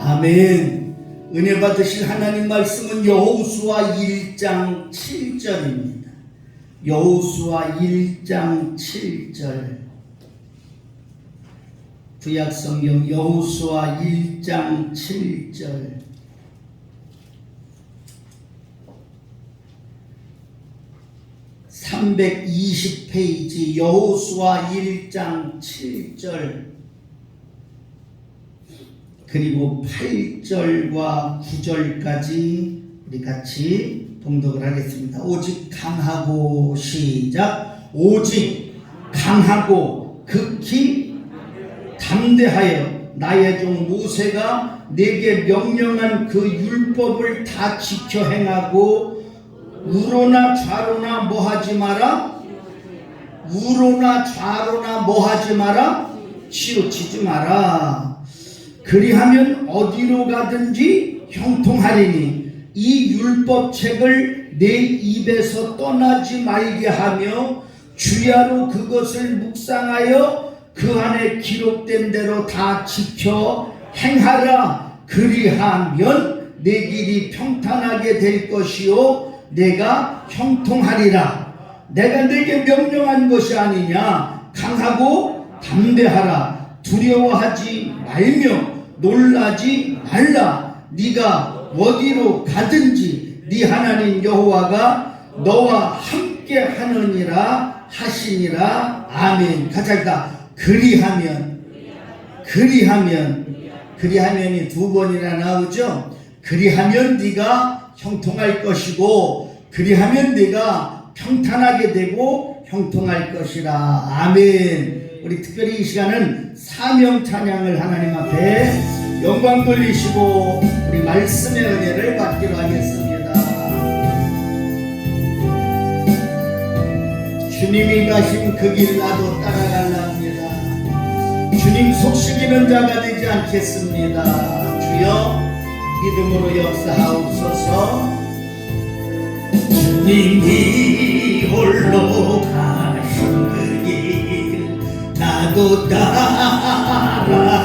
아멘. 은혜 받으실 하나님 말씀은 여호수아 1장 7절입니다. 여호수아 1장 7절. 구약성경 여호수아 1장 7절. (320페이지) 여호수아 1장 7절 그리고 8절과 9절까지 우리 같이 봉독을 하겠습니다. 오직 강하고 시작. 오직 강하고 극히 담대하여 나의 종 모세가 내게 명령한 그 율법을 다 지켜 행하고 우로나 좌로나 뭐하지 마라. 우로나 좌로나 뭐하지 마라. 치우치지 마라. 그리하면 어디로 가든지 형통하리니 이 율법책을 내 입에서 떠나지 말게 하며 주야로 그것을 묵상하여 그 안에 기록된 대로 다 지켜 행하라. 그리하면 내 길이 평탄하게 될 것이요 내가 형통하리라. 내가 내게 명령한 것이 아니냐. 강하고 담대하라. 두려워하지 말며 놀라지 말라. 네가 어디로 가든지 네 하나님 여호와가 너와 함께 하느니라 하시니라. 아멘. 가자. 그리하면이 두 번이나 나오죠. 그리하면 네가 형통할 것이고 그리하면 네가 평탄하게 되고 형통할 것이라. 아멘. 우리 특별히 이 시간은 사명 찬양을 하나님 앞에 영광 돌리시고 우리 말씀의 은혜를 받기로 하겠습니다. 주님이 가신 그 길 나도 따라갈랍니다. 주님 속식이는 자가 되지 않겠습니다. 주여 믿음으로 역사하옵소서. 주님이 홀로 가신 그 길 나도 따라가오.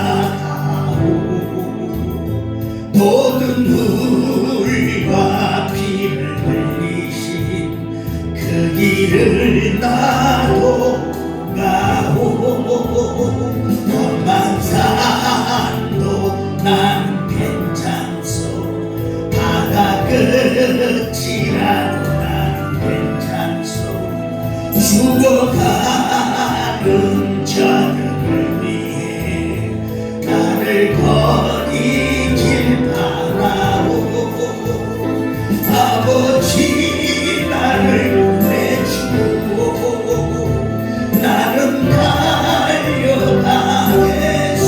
모든 물과 피를 흘리신 그 길을 나도 가오. 험한 산도 난 괜찮소. 바다 끝이라도 난 괜찮소. 죽어가는 자들을 위해 나를 거리길 바라오. 아버지 나를 보내주고 나는 달려가겠소.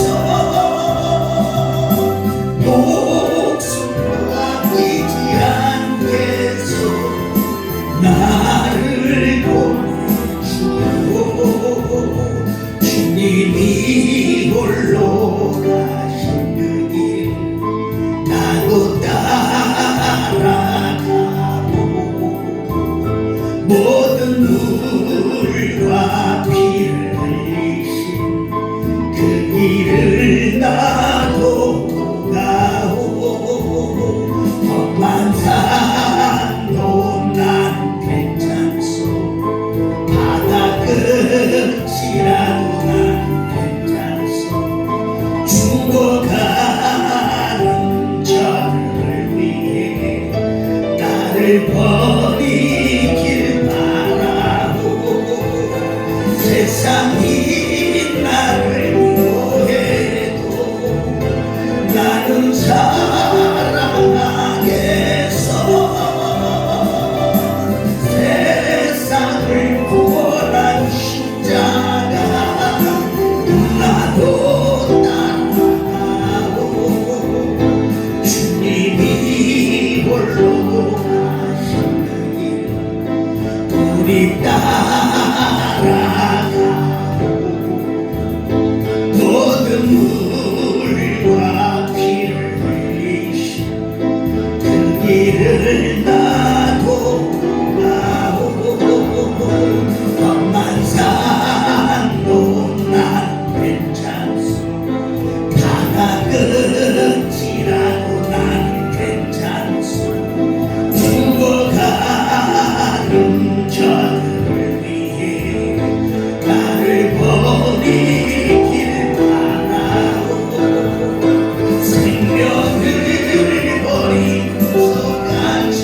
목숨도 아끼지 않겠소. 나를 보내주고 주님이 홀로 가신 그 길 나도 따라가고 모든 물과 피를 흘리신 그 길을 나도 가오. 험한 산도 난 괜찮소. 바다 끝이라도 난 괜찮소. 나도 따라가고 주님이 홀로 가시는 길 우리 따라가고 모든 물과 피를 흘리신 그 길을 나도 가고 험한 산도 난 괜찮소 바다 끝이라도 난 괜찮소 죽어가는 저들을 위해 나를 버리길 바라오 생명을 버리고서까지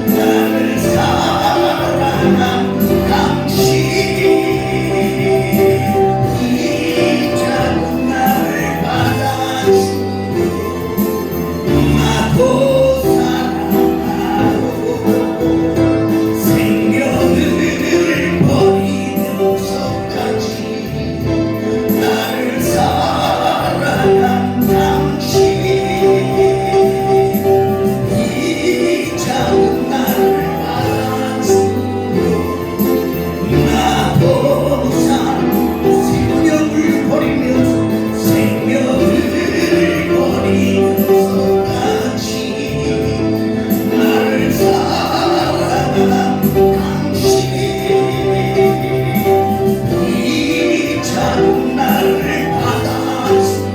나를 사랑한 당신 이 작은 나를 받아주고 나도 사랑하고 생명을 버리면서까지 나를 사랑한 당신 이 작은 나를 받아주고 나도 생명을 버리면서 버리면서까지 나를 사랑한 당신 이 작은 나를 받아주고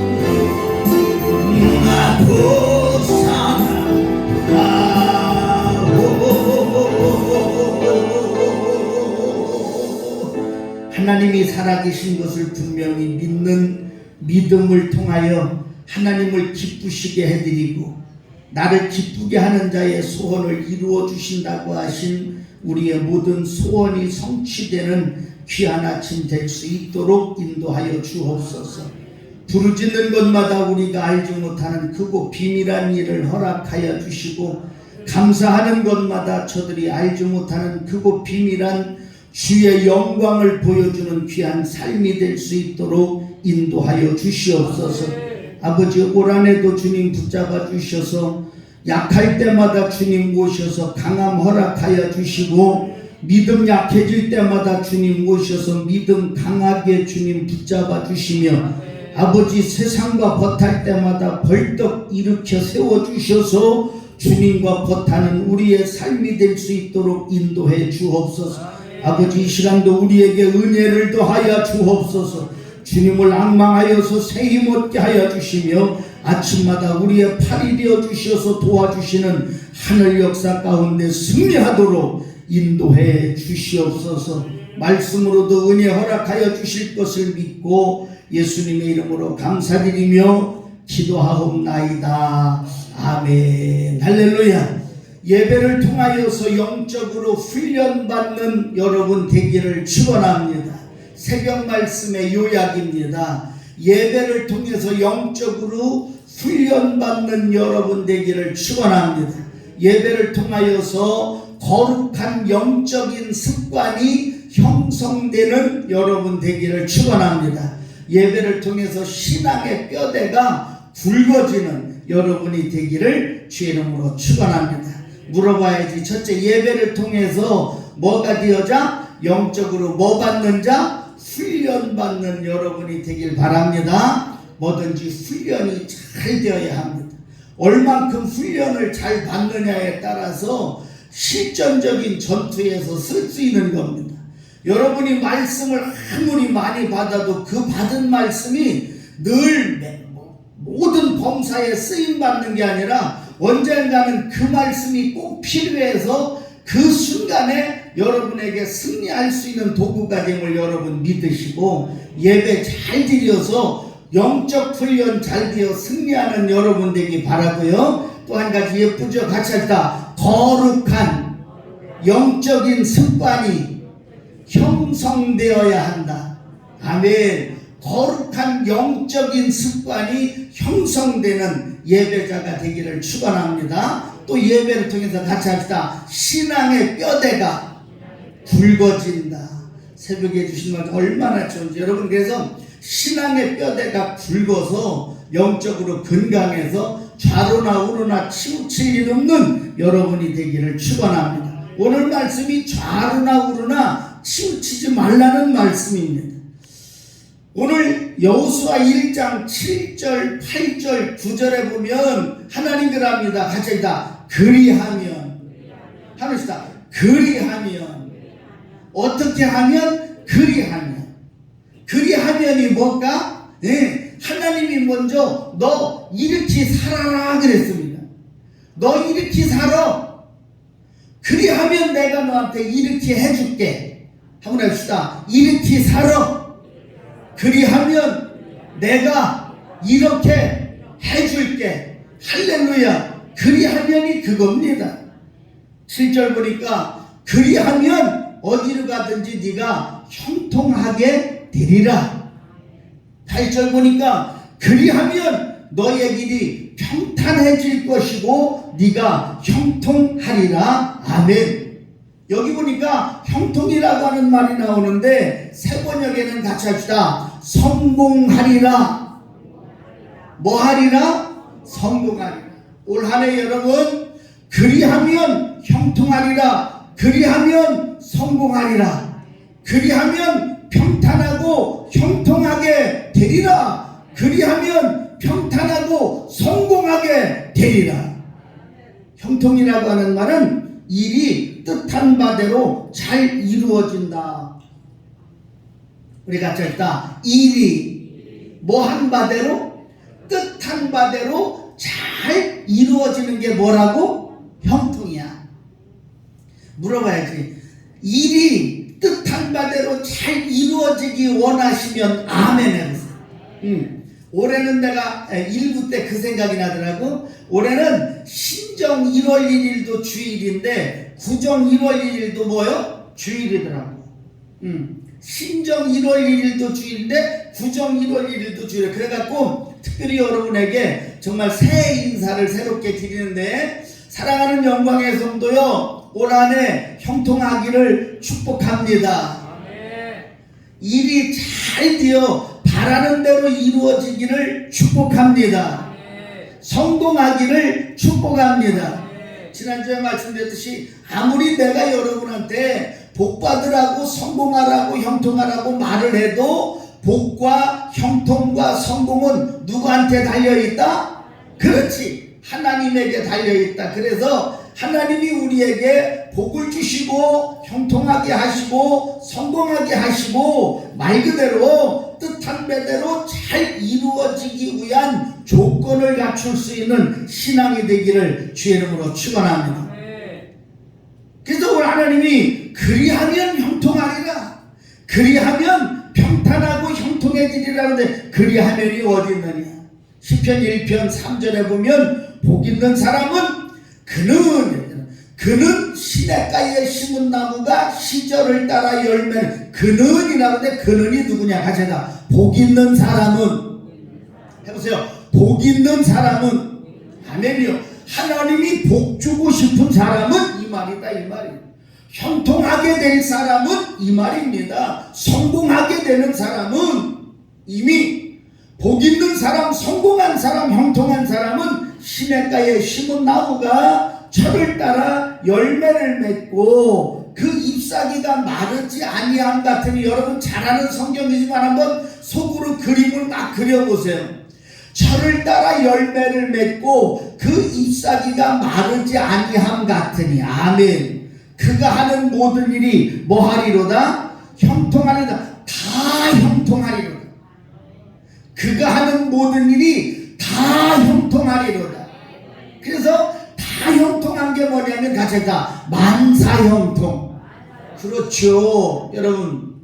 나도 사랑하고 하나님이 살아계신 것을 분명히 믿는 믿음을 통하여 하나님을 기쁘시게 해드리고 나를 기쁘게 하는 자의 소원을 이루어 주신다고 하신 우리의 모든 소원이 성취되는 귀한 아침 될 수 있도록 인도하여 주옵소서. 부르짖는 것마다 우리가 알지 못하는 크고 비밀한 일을 허락하여 주시고 감사하는 것마다 저들이 알지 못하는 크고 비밀한 주의 영광을 보여주는 귀한 삶이 될 수 있도록 인도하여 주시옵소서. 아버지 올 한해도 주님 붙잡아 주셔서 약할 때마다 주님 모셔서 강함 허락하여 주시고 믿음 약해질 때마다 주님 모셔서 믿음 강하게 주님 붙잡아 주시며 아버지 세상과 벗할 때마다 벌떡 일으켜 세워주셔서 주님과 벗하는 우리의 삶이 될 수 있도록 인도해 주옵소서. 아버지 이 시간도 우리에게 은혜를 더하여 주옵소서. 주님을 앙망하여서 새 힘 얻게 하여 주시며 아침마다 우리의 팔이 되어 주셔서 도와주시는 하늘 역사 가운데 승리하도록 인도해 주시옵소서. 말씀으로도 은혜 허락하여 주실 것을 믿고 예수님의 이름으로 감사드리며 기도하옵나이다. 아멘. 할렐루야. 예배를 통하여서 영적으로 훈련받는 여러분 되기를 축원합니다. 새벽 말씀의 요약입니다. 예배를 통해서 영적으로 훈련받는 여러분 되기를 축원합니다. 예배를 통하여서 거룩한 영적인 습관이 형성되는 여러분 되기를 축원합니다. 예배를 통해서 신앙의 뼈대가 굵어지는 여러분이 되기를 주의 이름으로 축원합니다. 물어봐야지. 첫째, 예배를 통해서 뭐가 되어자? 영적으로 뭐 받는 자? 훈련받는 여러분이 되길 바랍니다. 뭐든지 훈련이 잘 되어야 합니다. 얼만큼 훈련을 잘 받느냐에 따라서 실전적인 전투에서 쓸 수 있는 겁니다. 여러분이 말씀을 아무리 많이 받아도 그 받은 말씀이 늘 모든 범사에 쓰임받는 게 아니라 언젠가는 그 말씀이 꼭 필요해서 그 순간에 여러분에게 승리할 수 있는 도구가 됨을 여러분 믿으시고 예배 잘 드려서 영적 훈련 잘 되어 승리하는 여러분 되기 바라고요. 또 한 가지 예쁘죠? 같이 합시다. 거룩한 영적인 습관이 형성되어야 한다. 아멘. 거룩한 영적인 습관이 형성되는 예배자가 되기를 축원합니다. 또 예배를 통해서 같이 합시다. 신앙의 뼈대가 굵어진다. 새벽에 해주신 말 얼마나 좋은지. 여러분, 그래서 신앙의 뼈대가 굵어서 영적으로 건강해서 좌로나 우로나 치우칠 일 없는 여러분이 되기를 축원합니다. 오늘 말씀이 좌로나 우로나 치우치지 말라는 말씀입니다. 오늘 여호수아 1장 7절, 8절, 9절에 보면 하나님 그럽니다. 같이 다 그리하면 하면시다. 그리하면 어떻게 하면? 그리하면이 뭘까? 네, 하나님이 먼저 너 이렇게 살아라 그랬습니다. 너 이렇게 살아. 그리하면 내가 너한테 이렇게 해줄게. 한번 해봅시다. 이렇게 살아. 그리하면 내가 이렇게 해줄게. 할렐루야. 그리하면이 그겁니다. 7절 보니까 그리하면 어디로 가든지 네가 형통하게 되리라. 8절 보니까 그리하면 너의 길이 평탄해질 것이고 네가 형통하리라. 아멘. 여기 보니까 형통이라고 하는 말이 나오는데 새 번역에는 같이 합시다. 성공하리라. 뭐 하리라? 성공하리라. 올 한 해 여러분 그리하면 형통하리라. 그리하면 성공하리라. 그리하면 평탄하고 형통하게 되리라. 그리하면 평탄하고 성공하게 되리라. 형통이라고 하는 말은 일이 뜻한 바대로 잘 이루어진다. 우리 같이 했다. 일이 뭐한 바대로 뜻한 바대로 잘 이루어지는 게 뭐라고? 형통이야. 물어봐야지. 일이 뜻한 바대로 잘 이루어지기 원하시면 아멘 해보세요. 올해는 내가 1부 때 그 생각이 나더라고. 올해는 신정 1월 1일도 주일인데 구정 1월 1일도 뭐요? 주일이더라고. 신정 1월 1일도 주일인데 구정 1월 1일도 주일. 그래갖고 특별히 여러분에게 정말 새해 인사를 새롭게 드리는데, 사랑하는 영광의 성도요, 올 한 해 형통하기를 축복합니다. 일이 잘 되어 바라는 대로 이루어지기를 축복합니다. 성공하기를 축복합니다. 지난주에 말씀드렸듯이 아무리 내가 여러분한테 복 받으라고 성공하라고 형통하라고 말을 해도 복과 형통과 성공은 누구한테 달려있다? 그렇지, 하나님에게 달려있다. 그래서 하나님이 우리에게 복을 주시고 형통하게 하시고 성공하게 하시고 말 그대로 뜻한 바대로 잘 이루어지기 위한 조건을 갖출 수 있는 신앙이 되기를 주의 이름으로 축원합니다. 그래서 우리 하나님이 그리하면 형통하리라, 그리하면 평탄하고 형통해지리라는데 그리하면이 어디 있느냐? 시편 1편 3절에 보면 복 있는 사람은 그는 시냇가에 심은 나무가 시절을 따라 열매를, 그는이라는데 그는이 누구냐? 가져가. 복 있는 사람은 해보세요. 복 있는 사람은, 아멘이요. 하나님이 복 주고 싶은 사람은 이 말이다, 이 말이에요. 형통하게 될 사람은 이 말입니다. 성공하게 되는 사람은, 이미 복 있는 사람, 성공한 사람, 형통한 사람은 시냇가에 심은 나무가 철을 따라 열매를 맺고 그 잎사귀가 마르지 아니함 같으니, 여러분 잘 아는 성경이지만 한번 속으로 그림을 막 그려보세요. 철을 따라 열매를 맺고 그 잎사귀가 마르지 아니함 같으니, 아멘. 그가 하는 모든 일이 뭐하리로다? 형통하리로다. 다 형통하리로다. 그가 하는 모든 일이 다 형통하리로다. 그래서 다 형통한 게 뭐냐면 같이 다 만사형통. 그렇죠. 여러분,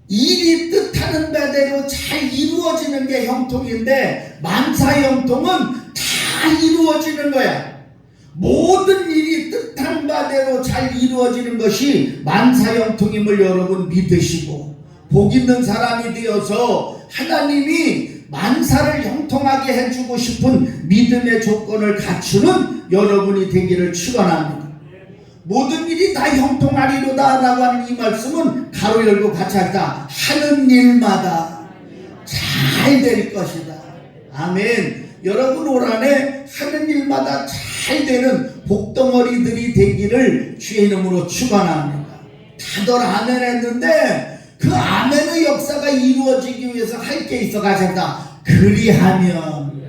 일이 뜻하는 바대로 잘 이루어지는 게 형통인데 만사형통은 다 이루어지는 거야. 모든 일이 뜻한 바대로 잘 이루어지는 것이 만사형통임을 여러분 믿으시고, 복 있는 사람이 되어서 하나님이 만사를 형통하게 해주고 싶은 믿음의 조건을 갖추는 여러분이 되기를 축원합니다. 모든 일이 다 형통하리로다 라고 하는 이 말씀은 가로 열고 같이 할까? 하는 일마다 잘 될 것이다. 아멘. 여러분 올 한해 하는 일마다 잘 되는 복덩어리들이 되기를 주의 이름으로 축원합니다. 다들 아멘 했는데 그 아멘의 역사가 이루어지기 위해서 할 게 있어 가졌다. 그리하면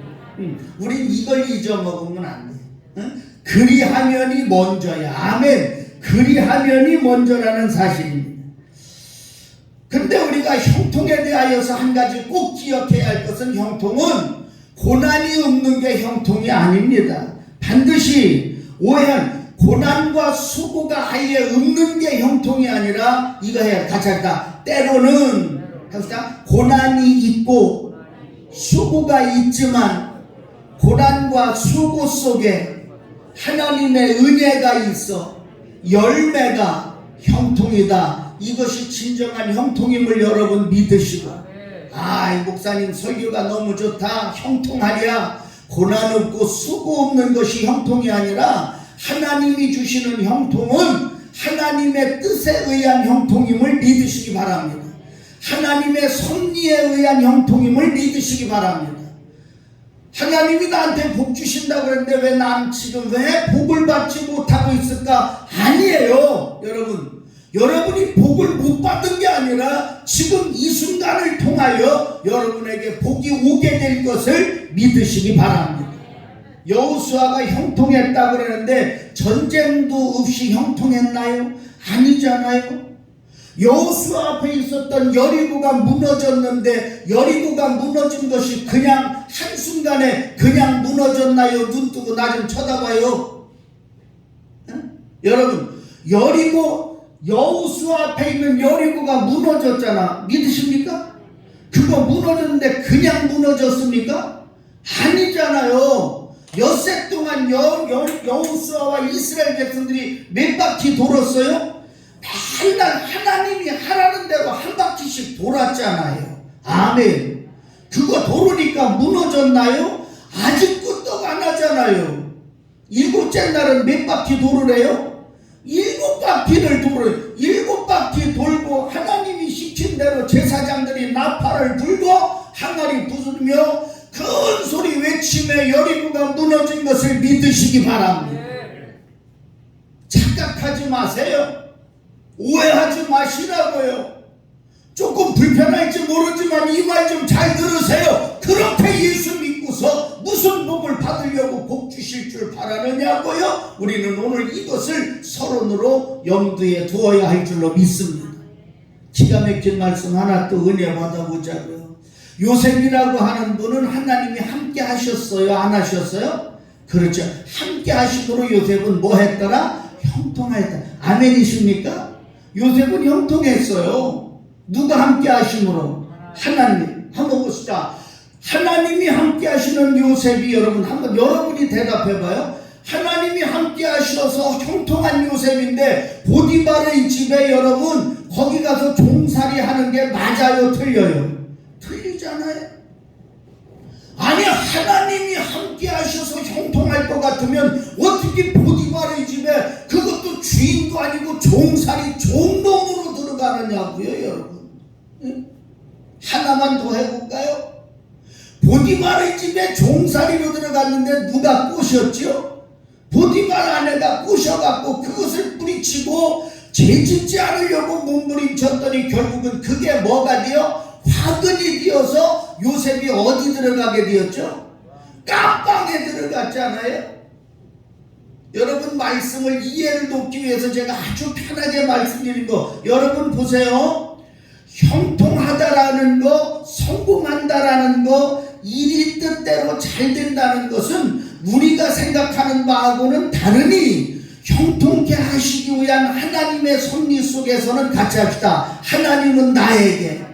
우린 이걸 잊어먹으면 안 돼. 응? 그리하면이 먼저야. 아멘. 그리하면이 먼저라는 사실입니다. 근데 우리가 형통에 대하여서 한 가지 꼭 기억해야 할 것은 형통은 고난이 없는 게 형통이 아닙니다. 반드시 오해한 고난과 수고가 아예 없는 게 형통이 아니라 이거 해야 같이 할까? 때로는 합시다. 고난이 있고 수고가 있지만 고난과 수고 속에 하나님의 은혜가 있어 열매가 형통이다. 이것이 진정한 형통임을 여러분 믿으시고, 이 목사님 설교가 너무 좋다. 형통하랴. 고난 없고 수고 없는 것이 형통이 아니라 하나님이 주시는 형통은 하나님의 뜻에 의한 형통임을 믿으시기 바랍니다. 하나님의 섭리에 의한 형통임을 믿으시기 바랍니다. 하나님이 나한테 복 주신다고 그랬는데 왜 난 지금 왜 복을 받지 못하고 있을까? 아니에요. 여러분이 복을 못 받은 게 아니라 지금 이 순간을 통하여 여러분에게 복이 오게 될 것을 믿으시기 바랍니다. 여호수아가 형통했다고 그러는데 전쟁도 없이 형통했나요? 아니잖아요. 여호수아 앞에 있었던 여리고가 무너졌는데 여리고가 무너진 것이 그냥 한순간에 그냥 무너졌나요? 눈 뜨고 나 좀 쳐다봐요. 여러분, 여호수아 앞에 있는 여리고가 무너졌잖아. 믿으십니까? 그거 무너졌는데 그냥 무너졌습니까? 아니잖아요. 엿새 동안 여호수아와 이스라엘 백성들이 몇 바퀴 돌았어요? 맨날 하나님이 하라는 대로 한 바퀴씩 돌았잖아요. 아멘. 그거 돌으니까 무너졌나요? 아직 끄떡 안 하잖아요. 일곱째 날은 몇 바퀴 돌으래요? 7바퀴를 7바퀴 돌고 하나님이 시킨 대로 제사장들이 나팔을 불고 항아리 부수며 큰 소리 외치며 여리고가 무너진 것을 믿으시기 바랍니다. 착각하지 마세요. 오해하지 마시라고요. 조금 불편할지 모르지만 이 말 좀 잘 들으세요. 그렇게 예수 믿고서 무슨 복을 받으려고 복 주실 줄 바라느냐고요? 우리는 오늘 이것을 서론으로 염두에 두어야 할 줄로 믿습니다. 기가 막힌 말씀 하나 또 은혜 받아보자고요. 요셉이라고 하는 분은 하나님이 함께 하셨어요? 안 하셨어요? 그렇죠. 함께 하심으로 요셉은 뭐 했더라? 형통하였다. 아멘이십니까? 요셉은 형통했어요. 누가 함께 하심으로? 하나님. 한번 봅시다. 하나님이 함께 하시는 요셉이 여러분 한번 여러분이 대답해봐요. 하나님이 함께 하셔서 형통한 요셉인데 보디발의 집에 여러분 거기 가서 종살이 하는 게 맞아요? 틀려요? 틀리잖아요. 아니 하나님이 함께 하셔서 형통할 것 같으면 어떻게 보디발의 집에 그것도 주인도 아니고 종살이 종놈으로 들어가느냐고요 여러분. 응? 하나만 더 해볼까요? 보디발의 집에 종살이로 들어갔는데 누가 꼬셨죠? 보디발 아내가 꼬셔갖고 그것을 뿌리치고 죄짓지 않으려고 몸부림쳤더니 결국은 그게 뭐가 되어? 화근이 되어서 요셉이 어디 들어가게 되었죠? 깜빵에 들어갔잖아요. 여러분 말씀을 이해를 돕기 위해서 제가 아주 편하게 말씀드린 거 여러분 보세요. 형통하다라는 거, 성공한다라는 거, 일이 뜻대로 잘 된다는 것은 우리가 생각하는 바하고는 다르니 형통케 하시기 위한 하나님의 섭리 속에서는 같이 합시다. 하나님은 나에게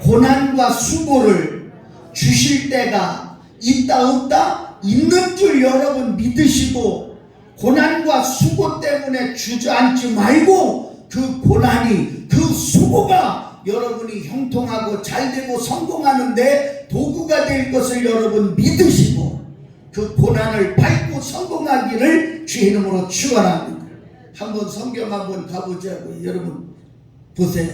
고난과 수고를 주실 때가 있다 없다? 있는 줄 여러분 믿으시고 고난과 수고 때문에 주저앉지 말고 그 고난이 그 수고가 여러분이 형통하고 잘되고 성공하는데 도구가 될 것을 여러분 믿으시고 그 고난을 밟고 성공하기를 주의 이름으로 축원합니다. 한번 성경 한번 가보자고요. 여러분 보세요.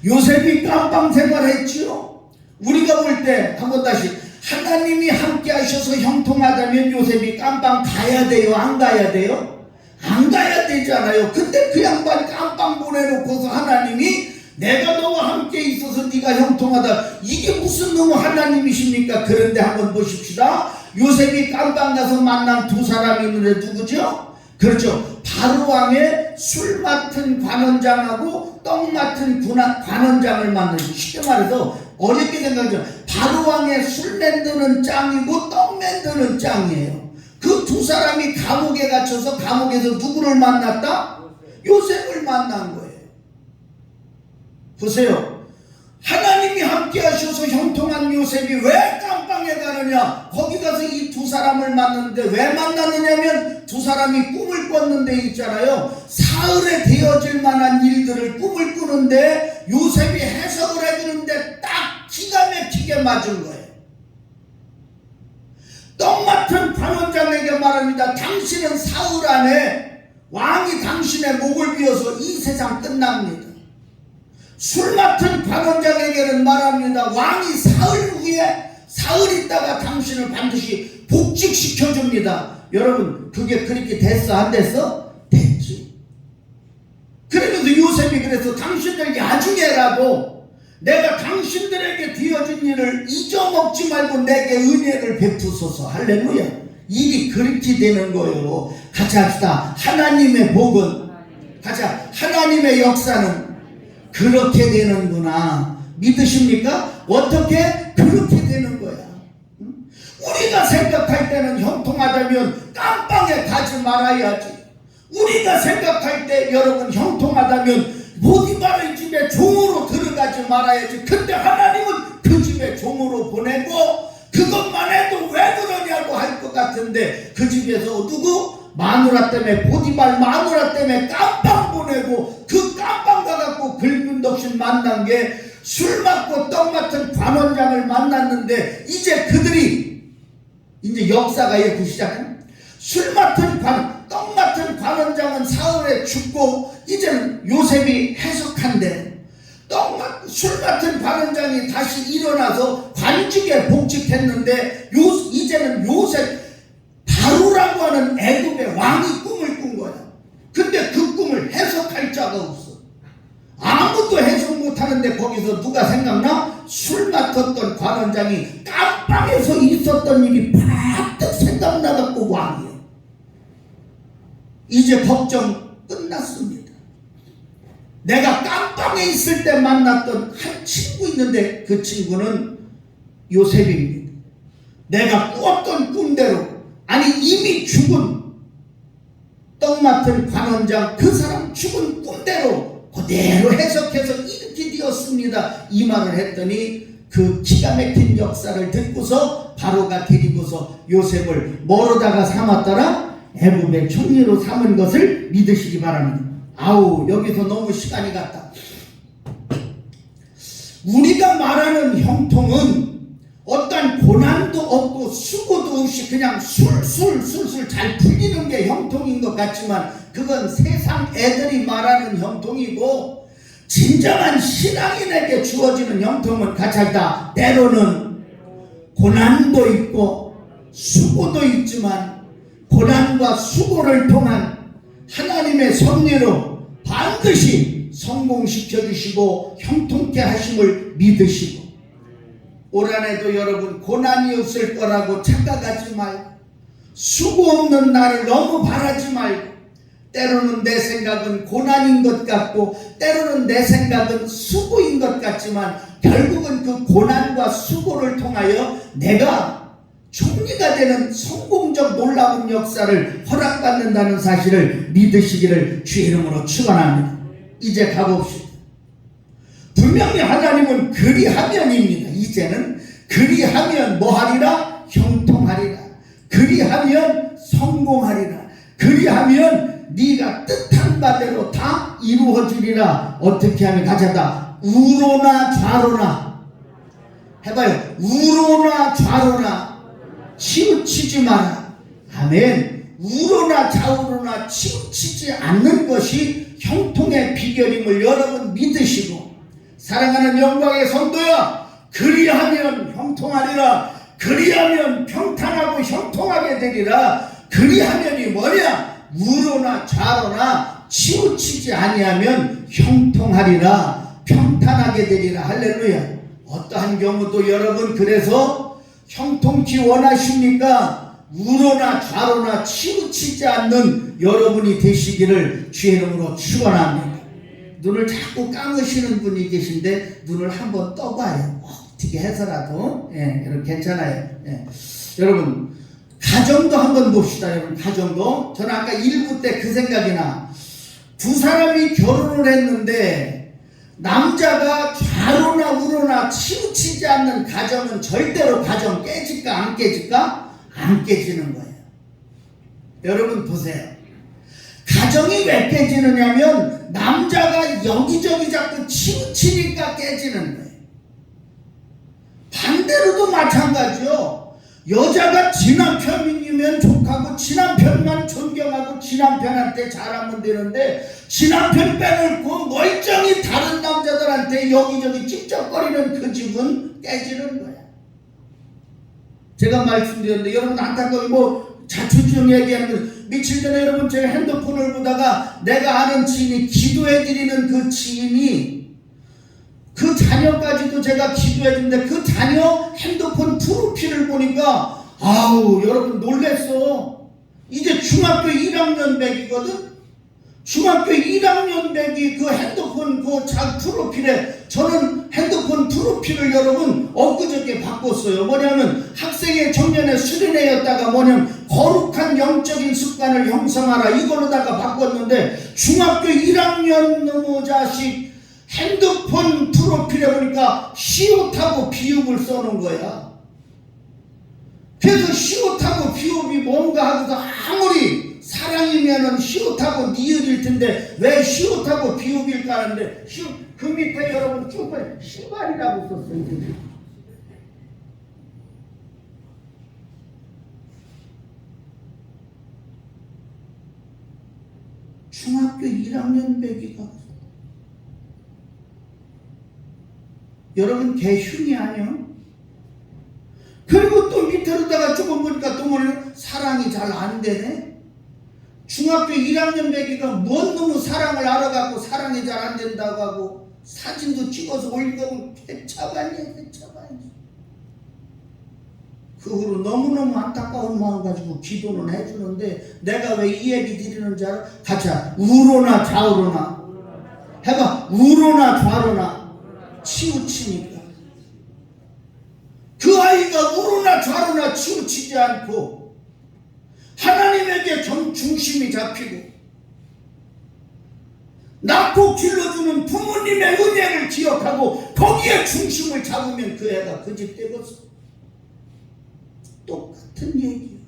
요셉이 깜빵 생활했지요. 우리가 볼 때 한번 다시 하나님이 함께 하셔서 형통하다면 요셉이 깜빵 가야 돼요? 안 가야 돼요? 안 가야 되잖아요. 근데 그 양반 깜빵 보내놓고서 하나님이 내가 너와 함께 있어서 네가 형통하다. 이게 무슨 너무 하나님이십니까? 그런데 한번 보십시다. 요셉이 깜빵 가서 만난 두 사람이 있는데 누구죠? 그렇죠. 바로왕의 술 맡은 관원장하고 떡 맡은 관원장을 만나죠. 쉽게 말해서 어렵게 생각하죠. 바로왕의 술 만드는 짱이고 떡 만드는 짱이에요. 그 두 사람이 감옥에 갇혀서 감옥에서 누구를 만났다? 요셉을 만난 거예요. 보세요. 하나님이 함께 하셔서 형통한 요셉이 왜 깜빵에 가느냐? 거기 가서 이 두 사람을 만났는데 왜 만났느냐면 두 사람이 꿈을 꿨는데 있잖아요. 사흘에 되어질 만한 일들을 꿈을 꾸는데 요셉이 해석을 해주는데 딱 기가 막히게 맞은 거예요. 떡 맡은 관원장에게 말합니다. 당신은 사흘 안에 왕이 당신의 목을 비워서 이 세상 끝납니다. 술 맡은 관원장에게는 말합니다. 왕이 사흘 후에 사흘 있다가 당신을 반드시 복직시켜줍니다. 여러분 그게 그렇게 됐어 안 됐어? 됐지. 그러면서 요셉이 그래서 당신들 나중에라도 내가 당신들에게 되어준 일을 잊어먹지 말고 내게 은혜를 베푸소서. 할렐루야. 일이 그렇게 되는 거예요. 같이 합시다. 하나님의 복은 가자. 하나님의 역사는 그렇게 되는구나. 믿으십니까? 어떻게? 그렇게 되는 거야. 우리가 생각할 때는 형통하다면 깜빵에 가지 말아야지. 우리가 생각할 때 여러분 형통하다면 보디바르의 집에 종으로 들어가지 말아야지. 근데 하나님은 그 집에 종으로 보내고 그것만 해도 왜 그러냐고 할 것 같은데 그 집에서 누구? 마누라 때문에 보디발 마누라 때문에 깜빵 보내고 그 깜빵 가갖고 긁은 덕신 만난 게 술 맞고 떡 맡은 관원장을 만났는데 이제 그들이 이제 역사가 이렇게 시작해. 술 맡은 떡 맡은 관원장은 사흘에 죽고 이제는 요셉이 해석한대. 술 맡은 관원장이 다시 일어나서 관직에 복직했는데 이제는 요셉 바로라고 하는 애굽의 왕이 꿈을 꾼 거야. 근데 그 꿈을 해석할 자가 없어. 아무도 해석 못하는데 거기서 누가 생각나? 술 맡았던 관원장이 깜빵에서 있었던 일이 바뜩 생각나갖고 왕이에요. 이제 걱정 끝났습니다. 내가 깜빵에 있을 때 만났던 한 친구 있는데 그 친구는 요셉입니다. 내가 꾸었던 꿈대로 아니 이미 죽은 떡 맡은 관원장 그 사람 죽은 꿈대로 그대로 해석해서 이렇게 되었습니다. 이 말을 했더니 그 기가 막힌 역사를 듣고서 바로가 데리고서 요셉을 뭐로다가 삼았더라? 애굽의 총리로 삼은 것을 믿으시기 바랍니다. 아우 여기서 너무 시간이 갔다. 우리가 말하는 형통은 어떤 고난도 없고 수고도 없이 그냥 술술 잘 풀리는 게 형통인 것 같지만 그건 세상 애들이 말하는 형통이고 진정한 신앙인에게 주어지는 형통은 같이 하다. 때로는 고난도 있고 수고도 있지만 고난과 수고를 통한 하나님의 섭리로 반드시 성공시켜 주시고 형통케 하심을 믿으시고 올 한해도 여러분 고난이 없을 거라고 착각하지 말고 수고 없는 날을 너무 바라지 말고 때로는 내 생각은 고난인 것 같고 때로는 내 생각은 수고인 것 같지만 결국은 그 고난과 수고를 통하여 내가 총리가 되는 성공적 놀라운 역사를 허락받는다는 사실을 믿으시기를 주의 이름으로 축원합니다. 이제 가봅시다. 분명히 하나님은 그리하면입니다. 이제는 그리하면 뭐하리라? 형통하리라. 그리하면 성공하리라. 그리하면 네가 뜻한 바대로 다 이루어지리라. 어떻게 하면 가자다. 우로나 좌로나 해봐요. 우로나 좌로나 치우치지 마라. 아멘. 우로나 좌우로나 치우치지 않는 것이 형통의 비결임을 여러분 믿으시고 사랑하는 영광의 성도야 그리하면 형통하리라. 그리하면 평탄하고 형통하게 되리라. 그리하면이 뭐냐? 우로나 좌로나 치우치지 아니하면 형통하리라. 평탄하게 되리라. 할렐루야. 어떠한 경우도 여러분 그래서 형통치 원하십니까? 우로나 좌로나 치우치지 않는 여러분이 되시기를 주의 이름으로 축원합니다. 눈을 자꾸 감으시는 분이 계신데 눈을 한번 떠봐요. 어떻게 해서라도 여러분 괜찮아요. 여러분 가정도 한번 봅시다. 여러분 가정도 저는 아까 1부 때 그 생각이 나. 두 사람이 결혼을 했는데 남자가 좌로나 우로나 치우치지 않는 가정은 절대로 가정 깨질까 안 깨질까? 안 깨지는 거예요. 여러분 보세요. 가정이 왜 깨지느냐면 남자가 여기저기 자꾸 치우치니까 깨지는 거예요. 반대로도 마찬가지요. 여자가 지남편이면 족하고 지남편만 존경하고 지남편한테 잘하면 되는데 지남편 빼놓고 멀쩡히 다른 남자들한테 여기저기 찝쩍거리는 그 집은 깨지는 거야. 제가 말씀드렸는데 여러분 안타까워 자초지종 얘기하는 거 며칠 전에 여러분 제가 핸드폰을 보다가 내가 아는 지인이 기도해드리는 그 지인이 그 자녀까지도 제가 기도해주는데 그 자녀 핸드폰 프로필을 보니까 아우 여러분 놀랬어. 이제 중학교 1학년백이거든. 중학교 1학년백이 그 핸드폰 그 프로필에 저는 핸드폰 프로필을 여러분 엊그저께 바꿨어요. 뭐냐면 학생의 청년의 수련회였다가 뭐냐면 거룩한 영적인 습관을 형성하라 이걸로다가 바꿨는데 중학교 1학년 놈의 자식 핸드폰 프로필에 보니까 시옷하고 비읍을 써놓은 거야. 그래서 시옷하고 비읍이 뭔가 하고서 아무리 사랑이면은 시옷하고 니을일 텐데 왜 시옷하고 비읍일까 하는데 그 밑에 여러분 쭉 보면 시발이라고 썼어요. 중학교 1학년 배기가 여러분 개흉이 아니요? 그리고 또 밑으로다가 조금 보니까 또 뭐냐면 사랑이 잘 안 되네. 중학교 1학년 배기가 뭔 놈의 사랑을 알아갖고 사랑이 잘 안 된다고 하고 사진도 찍어서 올리고 개차반이야. 그 후로 너무너무 안타까운 마음 가지고 기도는 해주는데 내가 왜 이 얘기 드리는 줄 알아? 같이 우로나 좌우로나 해봐. 우로나 좌우로나 치우치니까 그 아이가 우로나 좌우로나 치우치지 않고 하나님에게 중심이 잡히고 낳고 길러주는 부모님의 은혜를 기억하고 거기에 중심을 잡으면 그 애가 그 집 되겠어. 똑같은 얘기예요.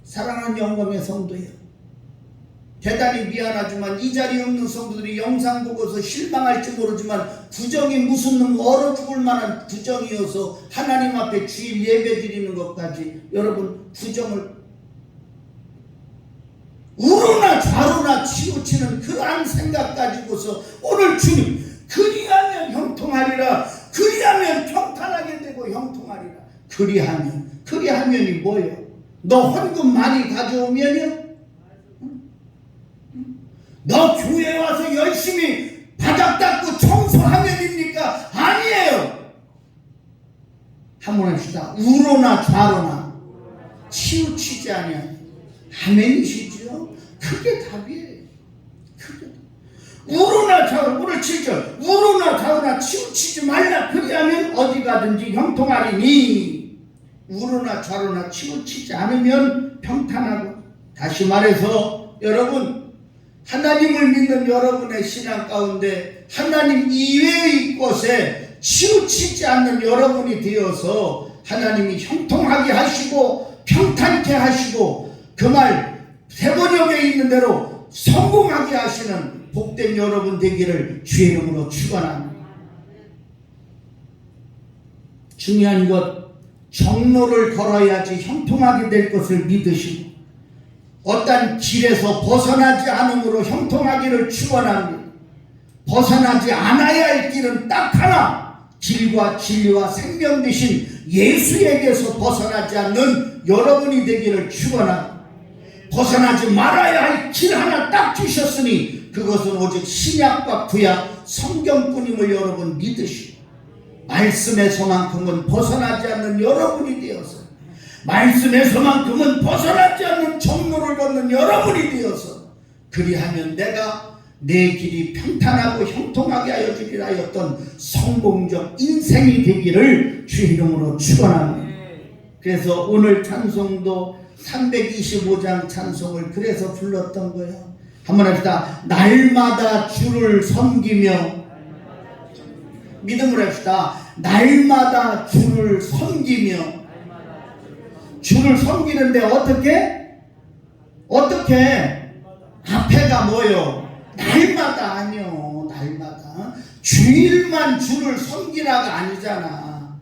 사랑하는 영광의 성도예요. 대단히 미안하지만 이 자리에 없는 성도들이 영상 보고서 실망할지 모르지만 부정이 무슨 놈 얼어 죽을 만한 부정이어서 하나님 앞에 주일 예배 드리는 것까지 여러분 부정을 우로나 좌로나 치우치는 그러한 생각 가지고서 오늘 주님 그리하면 형통하리라. 그리하면 평탄하게 되고 형통하리라. 그리하면이 뭐예요? 너 헌금 많이 가져오면요? 너 교회 와서 열심히 바닥 닦고 청소하면입니까? 아니에요. 한번 합시다. 우로나 좌로나 치우치지 아니하면 아멘이시죠? 그게 답이에요. 그게 우로나 좌로 오늘 7절 우로나 좌로나 치우치지 말라. 그리하면 어디 가든지 형통하리니. 우로나 좌로나 치우치지 않으면 평탄하고. 다시 말해서 여러분 하나님을 믿는 여러분의 신앙 가운데 하나님 이외의 것에 치우치지 않는 여러분이 되어서 하나님이 형통하게 하시고 평탄케 하시고 그 말 세번역에 있는 대로 성공하게 하시는 복된 여러분 되기를 주의 이름으로 축원합니다. 중요한 것 정로를 걸어야지 형통하게 될 것을 믿으시고 어떤 길에서 벗어나지 않음으로 형통하기를 축원합니다. 벗어나지 않아야 할 길은 딱 하나 길과 진리와 생명 되신 예수에게서 벗어나지 않는 여러분이 되기를 축원합니다. 벗어나지 말아야 할 길 하나 딱 주셨으니 그것은 오직 신약과 구약 성경뿐임을 여러분 믿으시고 말씀에서만큼은 벗어나지 않는 여러분이 되어서 말씀에서만큼은 벗어나지 않는 정로를 걷는 여러분이 되어서 그리하면 내가 내 길이 평탄하고 형통하게 하여 주리라 하였던 성공적 인생이 되기를 주 이름으로 축원합니다. 그래서 오늘 찬송도 325장 찬송을 그래서 불렀던 거예요. 한번 합시다. 날마다 주를 섬기며 믿음으로 합시다. 날마다 주를 섬기며 주를 섬기는데 어떻게 앞에가 뭐요? 날마다 아니요. 날마다 주일만 주를 섬기라가 아니잖아.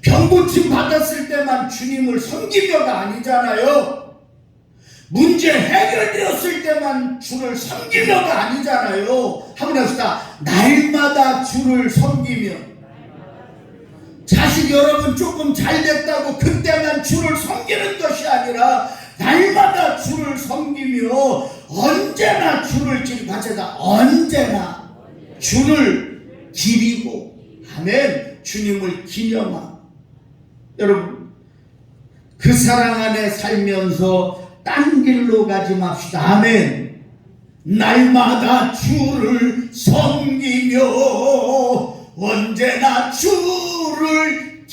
병고침 받았을 때만 주님을 섬기며가 아니잖아요. 문제 해결되었을 때만 주를 섬기며가 아니잖아요. 한번 합시다. 날마다 주를 섬기며. 자식 여러분 조금 잘 됐다고 그때만 주를 섬기는 것이 아니라 날마다 주를 섬기며 언제나 주를 기리하자. 언제나 주를 기리고 아멘. 주님을 기념하고 여러분 그 사랑 안에 살면서 딴 길로 가지 맙시다. 아멘. 날마다 주를 섬기며 언제나 주를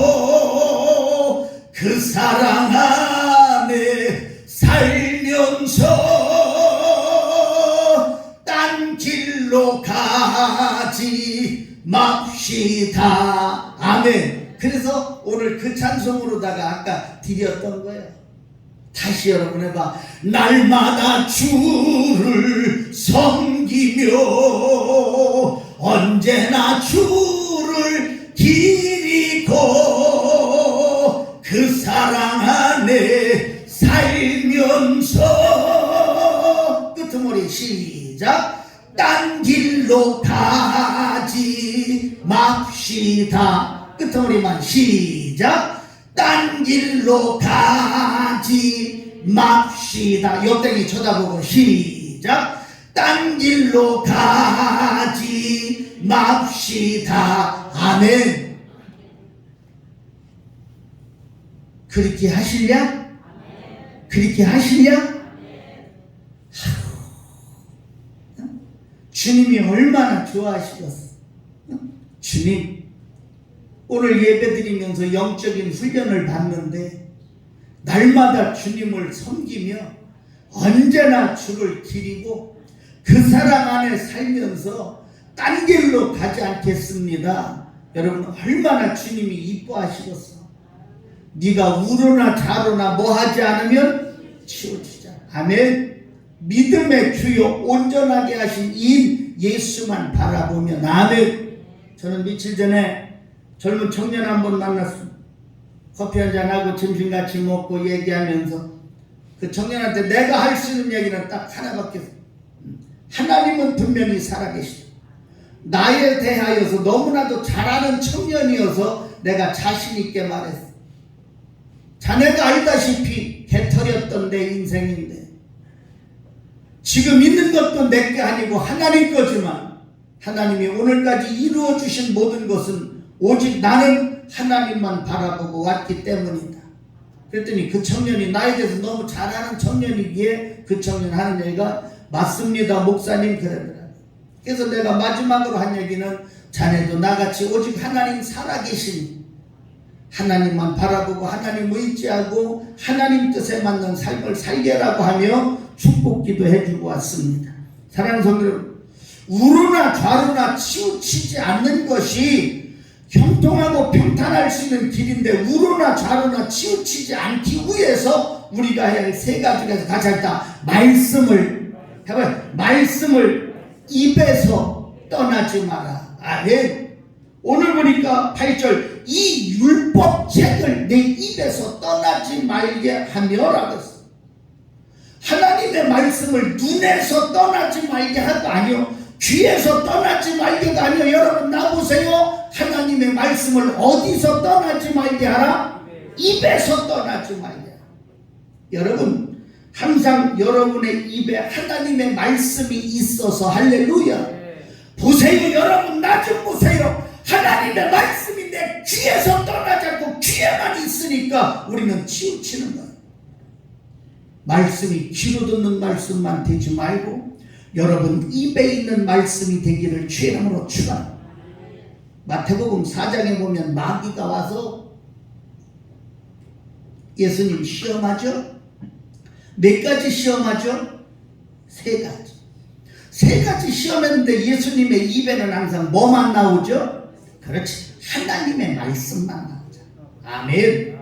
기리고 그 사랑 안에 살면서 딴 길로 가지 맙시다. 아멘. 그래서 오늘 그 찬송으로다가 아까 드렸던 거예요. 다시 여러분 해봐. 날마다 주를 섬기며 언제나 주를 기리고 그 사랑 안에 살면서 끄트머리 시작. 딴 길로 가지 맙시다. 끄트머리만 시작. 딴 길로 가지 맙시다. 옆댕이 쳐다보고 시작. 딴 길로 가지 맙시다. 아멘. 그렇게 하실랴? 그렇게 하실랴? 주님이 얼마나 좋아하시겠어. 주님 오늘 예배드리면서 영적인 훈련을 받는데 날마다 주님을 섬기며 언제나 주를 기리고 그 사랑 안에 살면서 딴 길로 가지 않겠습니다. 여러분 얼마나 주님이 이뻐하시겠어. 네가 우로나 좌로나 뭐 하지 않으면 치우치자. 아멘. 믿음의 주요 온전하게 하신 이 예수만 바라보면 아멘. 저는 며칠 전에 젊은 청년 한 번 만났습니다. 커피 한잔 하고 점심 같이 먹고 얘기하면서 그 청년한테 내가 할 수 있는 얘기는 딱 하나밖에 없어요. 하나님은 분명히 살아계시다. 나에 대하여서 너무나도 잘 아는 청년이어서 내가 자신 있게 말했어. 자네가 알다시피 개털이었던 내 인생인데 지금 있는 것도 내게 아니고 하나님 거지만 하나님이 오늘까지 이루어 주신 모든 것은 오직 나는 하나님만 바라보고 왔기 때문이다. 그랬더니 그 청년이 나에 대해서 너무 잘 아는 청년이기에 그 청년 하는 얘기가 맞습니다 목사님 그러더라고요. 그래서 내가 마지막으로 한 얘기는 자네도 나같이 오직 하나님 살아계신 하나님만 바라보고 하나님 의지하고 하나님 뜻에 맞는 삶을 살게라고 하며 축복기도 해주고 왔습니다. 사랑하는 성도 여러분, 우로나 좌로나 치우치지 않는 것이 형통하고 평탄할 수 있는 길인데 우로나 좌로나 치우치지 않기 위해서 우리가 해야 할 세 가지가 같이 했다. 말씀을 해봐요. 말씀을 입에서 떠나지 마라. 아멘. 오늘 보니까 8절 이 율법책을 내 입에서 떠나지 말게 하며라고 했어. 하나님의 말씀을 눈에서 떠나지 말게 하도 아니요. 귀에서 떠나지 말게가 아니요. 여러분 나보세요. 하나님의 말씀을 어디서 떠나지 말게 하라? 입에서 떠나지 말게 하라. 여러분 항상 여러분의 입에 하나님의 말씀이 있어서 할렐루야. 보세요. 여러분 나 좀 보세요. 하나님의 말씀이 내 귀에서 떠나지 않고 귀에만 있으니까 우리는 치우치는 거예요. 말씀이 귀로 듣는 말씀만 되지 말고 여러분 입에 있는 말씀이 되기를 주의 이름으로 축원합니다. 마태복음 4장에 보면 마귀가 와서 예수님 시험하죠? 몇 가지 시험하죠? 세 가지. 세 가지 시험했는데 예수님의 입에는 항상 뭐만 나오죠? 그렇지. 하나님의 말씀만 나오죠. 아멘.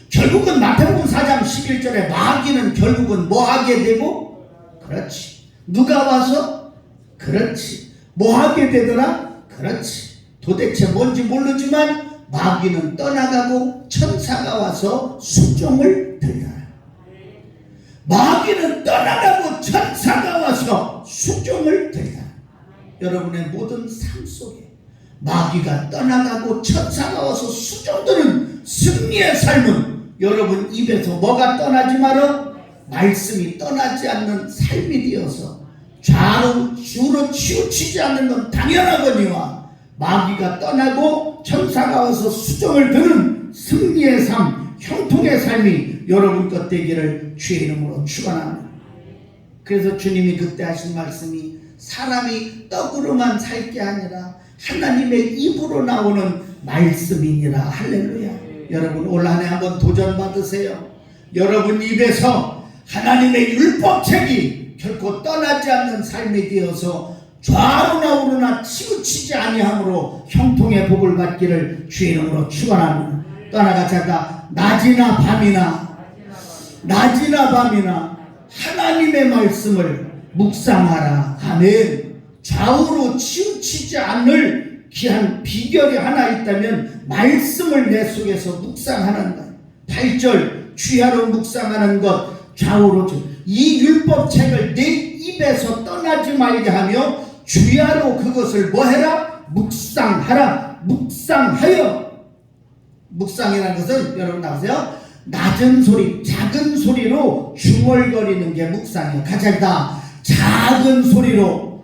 결국은 마태복음 4장 11절에 마귀는 결국은 뭐 하게 되고? 그렇지. 누가 와서? 그렇지. 뭐 하게 되더라? 그렇지. 도대체 뭔지 모르지만 마귀는 떠나가고 천사가 와서 수종을 들려요. 마귀는 떠나가고 천사가 와서 수종을 들려요. 여러분의 모든 삶 속에 마귀가 떠나가고 천사가 와서 수종드는 승리의 삶은 여러분 입에서 뭐가 떠나지 말아? 말씀이 떠나지 않는 삶이 되어서 좌로 치우치지 않는 건 당연하거니와 마귀가 떠나고 천사가 와서 수종을 드는 승리의 삶, 형통의 삶이 여러분 것 되기를 주의 이름으로 축원합니다. 그래서 주님이 그때 하신 말씀이 사람이 떡으로만 살 게 아니라 하나님의 입으로 나오는 말씀이니라. 할렐루야. 여러분 올 한 해 한번 도전 받으세요. 여러분 입에서 하나님의 율법책이 결코 떠나지 않는 삶이 되어서 좌우나 우르나 치우치지 아니함으로 형통의 복을 받기를 주의 이름으로 축원합니다. 떠나가자가 낮이나 밤이나 하나님의 말씀을 묵상하라. 아멘. 좌우로 치우치지 않을 귀한 비결이 하나 있다면 말씀을 내 속에서 묵상하는 것. 8절 주야로 묵상하는 것. 좌우로 이 율법책을 내 입에서 떠나지 말게 하며 주야로 그것을 뭐해라? 묵상하라. 묵상하여. 묵상이라는 것은 여러분 나오세요. 낮은 소리, 작은 소리로 중얼거리는 게 묵상이에요. 가장 다 작은 소리로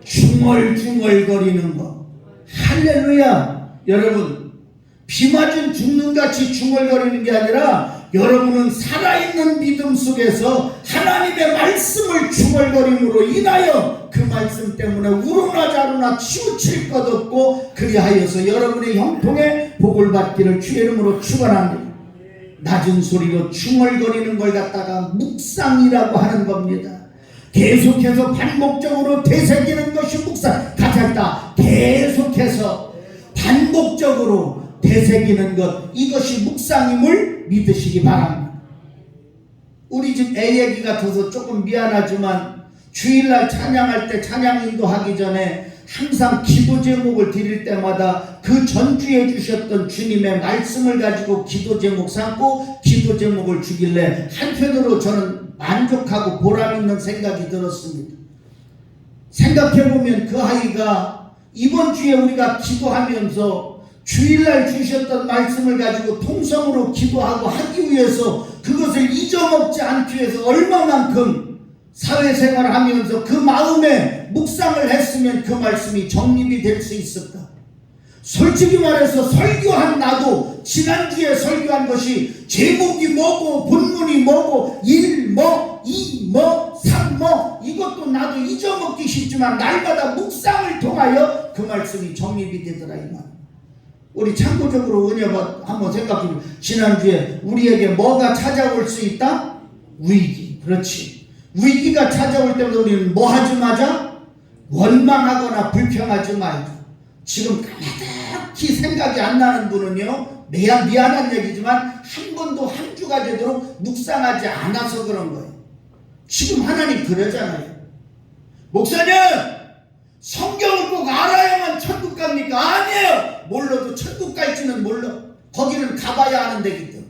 중얼중얼거리는 거. 할렐루야. 여러분 비 맞은 죽는같이 중얼거리는 게 아니라 여러분은 살아있는 믿음 속에서 하나님의 말씀을 중얼거림으로 인하여 그 말씀 때문에 우르나 자루나 치우칠 것 없고 그리하여서 여러분의 형통의 복을 받기를 주의 이름으로 축원합니다. 낮은 소리로 중얼거리는 걸 갖다가 묵상이라고 하는 겁니다. 계속해서 반복적으로 되새기는 것이 묵상. 가졌다. 계속해서 반복적으로 되새기는 것, 이것이 묵상임을 믿으시기 바랍니다. 우리 집 애 얘기 같아서 조금 미안하지만 주일날 찬양할 때 찬양 인도하기 전에 항상 기도 제목을 드릴 때마다 그 전주에 주셨던 주님의 말씀을 가지고 기도 제목 삼고 기도 제목을 주길래 한편으로 저는 만족하고 보람 있는 생각이 들었습니다. 생각해보면 그 아이가 이번 주에 우리가 기도하면서 주일날 주셨던 말씀을 가지고 통성으로 기도하고 하기 위해서 그것을 잊어먹지 않기 위해서 얼마만큼 사회생활을 하면서 그 마음에 묵상을 했으면 그 말씀이 정립이 될 수 있을까? 솔직히 말해서 설교한 나도 지난주에 설교한 것이 제목이 뭐고 본문이 뭐고 1 뭐 2 뭐 3 뭐 이것도 나도 잊어먹기 쉽지만 날마다 묵상을 통하여 그 말씀이 정립이 되더라 이 말. 우리 참고적으로 은혜받 한번 생각해보면 지난주에 우리에게 뭐가 찾아올 수 있다? 위기. 그렇지. 위기가 찾아올 때마다 우리는 뭐 하지 마자? 원망하거나 불평하지 말자. 지금 까마득히 생각이 안 나는 분은요, 미안한 얘기지만 한 번도 한 주가 되도록 묵상하지 않아서 그런 거예요. 지금 하나님 그러잖아요. 목사님, 성경을 꼭 알아야만 천국 갑니까? 아니에요. 몰라도 천국 갈지는 몰라. 거기는 가봐야 하는 데기 때문에.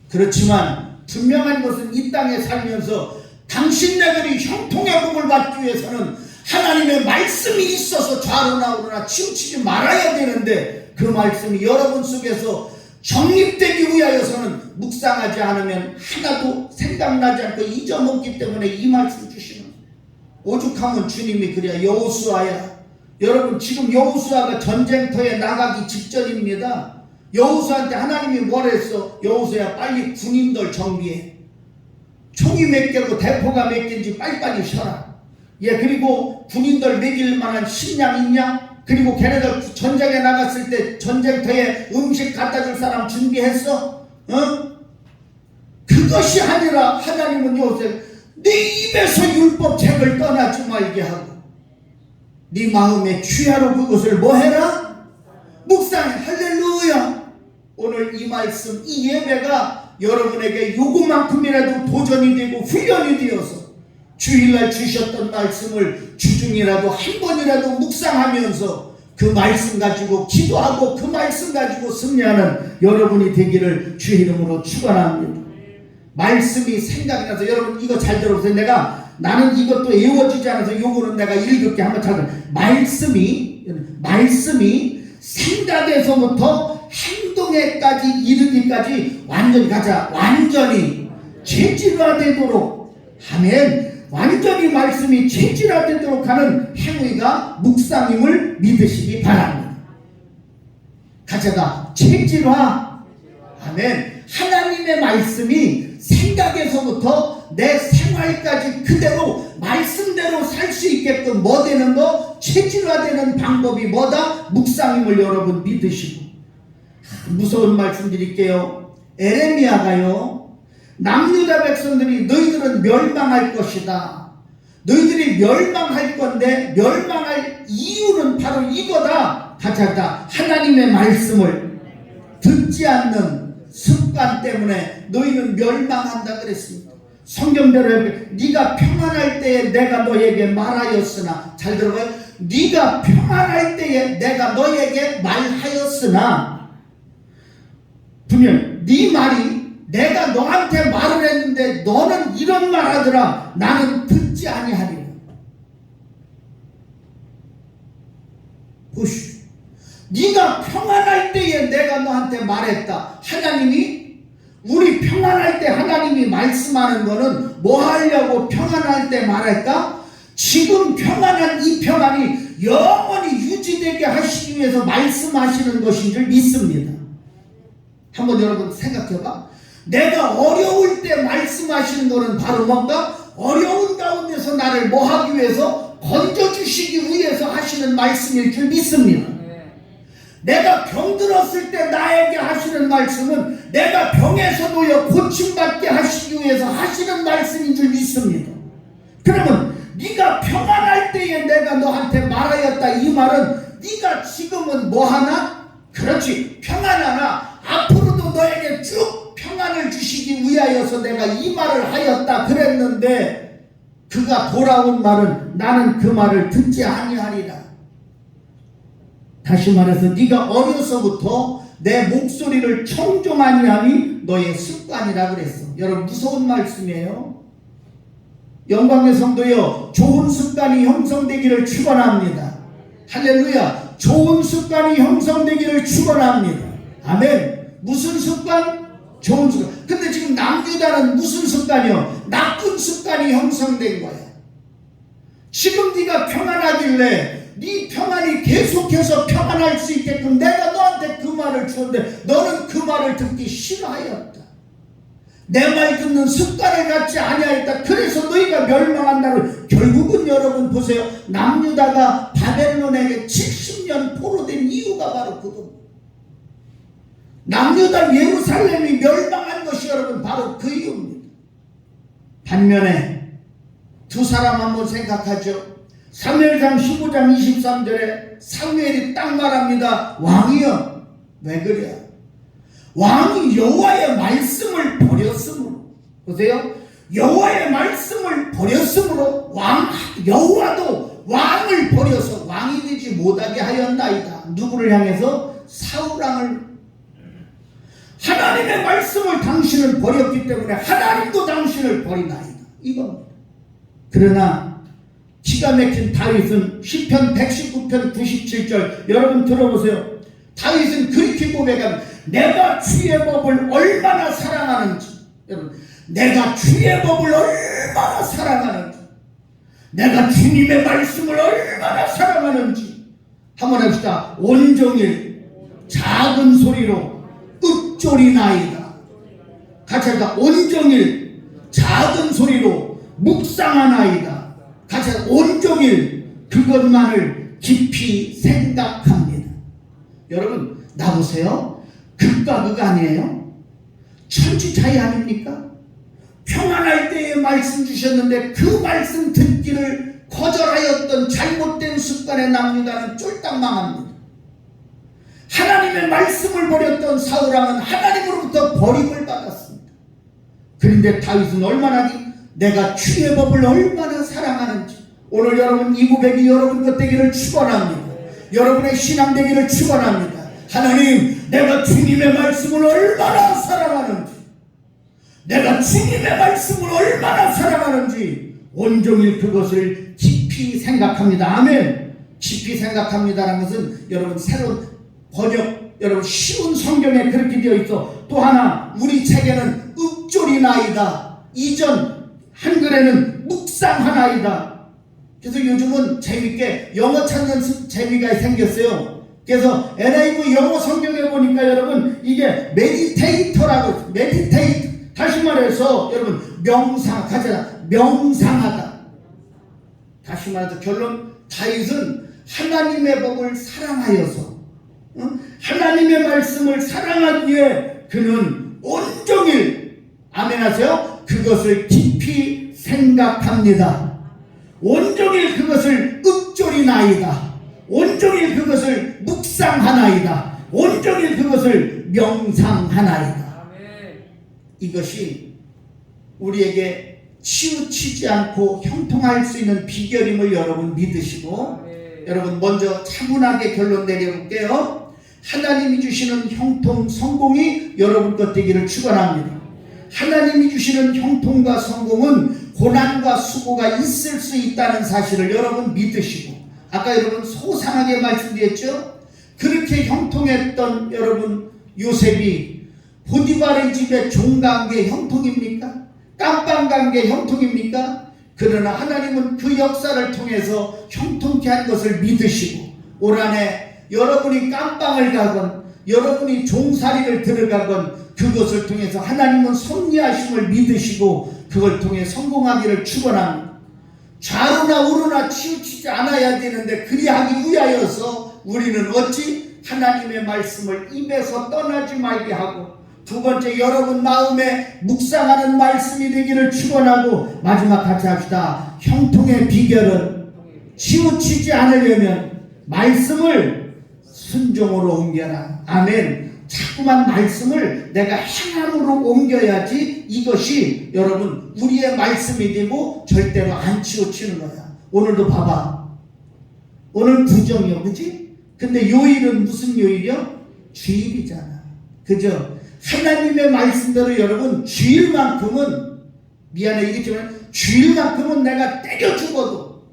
그렇지만 분명한 것은 이 땅에 살면서 당신네들이 형통의 복을 받기 위해서는 하나님의 말씀이 있어서 좌로나 우로나 치우치지 말아야 되는데 그 말씀이 여러분 속에서 정립되기 위하여서는 묵상하지 않으면 하나도 생각나지 않고 잊어먹기 때문에 이 말씀 주시는 거예요. 오죽하면 주님이 그래야 여호수아야. 여러분 지금 여호수아가 전쟁터에 나가기 직전입니다. 여호수아한테 하나님이 뭐랬어? 여호수아야 빨리 군인들 정비해. 총이 몇 개고 대포가 몇 개인지 빨리빨리 쉬어라. 예, 그리고 군인들 먹일 만한 식량 있냐? 그리고 걔네들 전쟁에 나갔을 때 전쟁터에 음식 갖다 줄 사람 준비했어? 그것이 아니라 하나님은 여호수아 네 입에서 율법책을 떠나지 말게 하고 네 마음에 취하로 그것을 뭐 해라? 묵상해. 할렐루야. 오늘 이 말씀 이 예배가 여러분에게 요것만큼이라도 도전이 되고 훈련이 되어서 주일날 주셨던 말씀을 주중이라도 한 번이라도 묵상하면서 그 말씀 가지고 기도하고 그 말씀 가지고 승리하는 여러분이 되기를 주 이름으로 축원합니다. 말씀이 생각이 나서 여러분 이거 잘 들어보세요. 나는 이것도 외워지지 않아서 요거는 내가 읽을게 한번 잘 들어. 말씀이 생각에서부터 행동에까지 이르기까지 완전히 가자. 완전히 체질화되도록 하면 완전히 말씀이 체질화되도록 하는 행위가 묵상임을 믿으시기 바랍니다. 가자가 체질화. 아멘. 하나님의 말씀이 생각에서부터 내 생활까지 그대로 말씀대로 살 수 있게끔 뭐 되는 거? 체질화되는 방법이 뭐다? 묵상임을 여러분 믿으시고. 무서운 말씀 드릴게요. 에레미야가요 남유다 백성들이 너희들은 멸망할 것이다. 너희들이 멸망할 건데 멸망할 이유는 바로 이거다. 가자다. 하나님의 말씀을 듣지 않는 습관 때문에 너희는 멸망한다 그랬습니다. 성경대로 네가 평안할 때에 내가 너에게 말하였으나 잘 들어봐요. 네가 평안할 때에 내가 너에게 말하였으나 분명 네 말이 내가 너한테 말을 했는데 너는 이런 말 하더라. 나는 듣지 아니하리라. 보시오. 네가 평안할 때에 내가 너한테 말했다. 하나님이 우리 평안할 때 하나님이 말씀하는 거는 뭐 하려고 평안할 때 말할까? 지금 평안한 이 평안이 영원히 유지되게 하시기 위해서 말씀하시는 것인 줄 믿습니다. 한번 여러분 생각해봐. 내가 어려울 때 말씀하시는 거는 바로 뭔가? 어려운 가운데서 나를 뭐 하기 위해서? 건져주시기 위해서 하시는 말씀일 줄 믿습니다. 내가 병들었을 때 나에게 하시는 말씀은 내가 병에서 놓여 고침받게 하시기 위해서 하시는 말씀인 줄 믿습니다. 그러면 네가 평안할 때에 내가 너한테 말하였다. 이 말은 네가 지금은 뭐하나? 그렇지, 평안하나 앞으로도 너에게 쭉 평안을 주시기 위하여서 내가 이 말을 하였다 그랬는데 그가 돌아온 말은 나는 그 말을 듣지 아니하리라. 다시 말해서 네가 어려서부터 내 목소리를 청종하니 함이 너의 습관이라 그랬어. 여러분 무서운 말씀이에요. 영광의 성도여, 좋은 습관이 형성되기를 축원합니다. 할렐루야. 좋은 습관이 형성되기를 축원합니다. 아멘. 무슨 습관? 좋은 습관. 근데 지금 남유다는 무슨 습관이요? 나쁜 습관이 형성된 거야. 지금 네가 평안하길래 네 평안이 계속해서 평안할 수 있게끔 내가 너한테 그 말을 주었는데 너는 그 말을 듣기 싫어하였다. 내 말 듣는 습관을 갖지 아니하였다. 그래서 너희가 멸망한다는. 결국은 여러분 보세요. 남유다가 바벨론에게 70년 포로된 이유가 바로 그겁니다. 남유다 예루살렘이 멸망한 것이 여러분 바로 그 이유입니다. 반면에 두 사람 한번 생각하죠. 사무엘상 15장 23절에 사무엘이 딱 말합니다. 왕이여, 왜 그래? 왕이 여호와의 말씀을 버렸으므로. 보세요. 여호와의 말씀을 버렸으므로 여호와도 왕을 버려서 왕이 되지 못하게 하였나이다. 누구를 향해서? 사울왕을. 하나님의 말씀을 당신은 버렸기 때문에 하나님도 당신을 버리나이다. 이겁니다. 그러나 기가 막힌 다윗은 시편 119편 97절 여러분 들어보세요. 다윗은 그렇게 고백합니다. 내가 주의 법을 얼마나 사랑하는지. 여러분, 내가 주의 법을 얼마나 사랑하는지, 내가 주님의 말씀을 얼마나 사랑하는지 한번 합시다. 온종일 작은 소리로 읊조리나이다. 같이 합시다. 온종일 작은 소리로 묵상하나이다. 같이 합시다. 온종일 그것만을 깊이 생각합니다. 여러분 나보세요. 극과 극 아니에요? 천지차이 아닙니까? 평안할 때에 말씀 주셨는데 그 말씀 듣기를 거절하였던 잘못된 습관에 남유다는 쫄딱 망합니다. 하나님의 말씀을 버렸던 사울왕은 하나님으로부터 버림을 받았습니다. 그런데 다윗은 얼마나 내가 주의 법을 얼마나 사랑하는지. 오늘 여러분 이 고백이 여러분 것 되기를 축원합니다. 여러분의 신앙 되기를 축원합니다. 하나님, 내가 주님의 말씀을 얼마나 사랑하는지, 내가 주님의 말씀을 얼마나 사랑하는지 온종일 그것을 깊이 생각합니다. 아멘. 깊이 생각합니다라는 것은 여러분 새로운 번역, 여러분 쉬운 성경에 그렇게 되어 있어. 또 하나 우리 책에는 읊조리나이다. 이전 한글에는 묵상하나이다. 그래서 요즘은 재밌게 영어 찾는 재미가 생겼어요. 그래서 NIV 영어 성경에 보니까 여러분 이게 메디테이터라고, 메디테이트, 다시 말해서 여러분 명상, 가자, 명상하다. 다시 말해서 결론, 다윗은 하나님의 법을 사랑하여서, 하나님의 말씀을 사랑하기에 그는 온종일, 아멘 하세요, 그것을 깊이 생각합니다. 온종일 그것을 읊조리나이다. 온종일 그것을 묵상하나이다. 온종일 그것을 명상하나이다. 이것이 우리에게 치우치지 않고 형통할 수 있는 비결임을 여러분 믿으시고, 여러분 먼저 차분하게 결론 내려볼게요. 하나님이 주시는 형통, 성공이 여러분 것 되기를 축원합니다. 하나님이 주시는 형통과 성공은 고난과 수고가 있을 수 있다는 사실을 여러분 믿으시고, 아까 여러분 소상하게 말씀드렸죠. 그렇게 형통했던 여러분 요셉이 보디발의 집에 종간 게 형통입니까? 깜빵 간 게 형통입니까? 그러나 하나님은 그 역사를 통해서 형통케 한 것을 믿으시고, 올 한해 여러분이 깜빵을 가건 여러분이 종살이를 들어가건 그것을 통해서 하나님은 섭리하심을 믿으시고 그걸 통해 성공하기를 축원합니다. 좌로나 우로나 치우치지 않아야 되는데 그리하기 위하여서 우리는 어찌 하나님의 말씀을 입에서 떠나지 말게 하고, 두 번째 여러분 마음에 묵상하는 말씀이 되기를 축원하고, 마지막 같이 합시다. 형통의 비결은 치우치지 않으려면 말씀을 순종으로 옮겨라. 아멘. 자꾸만 말씀을 내가 행함으로 옮겨야지 이것이 여러분 우리의 말씀이 되고 절대로 안 치우치는 거야. 오늘도 봐봐. 오늘 부정이요, 그지? 근데 요일은 무슨 요일이요? 주일이잖아. 그죠? 하나님의 말씀대로 여러분 주일만큼은, 미안해 이렇지만 주일만큼은 내가 때려 죽어도,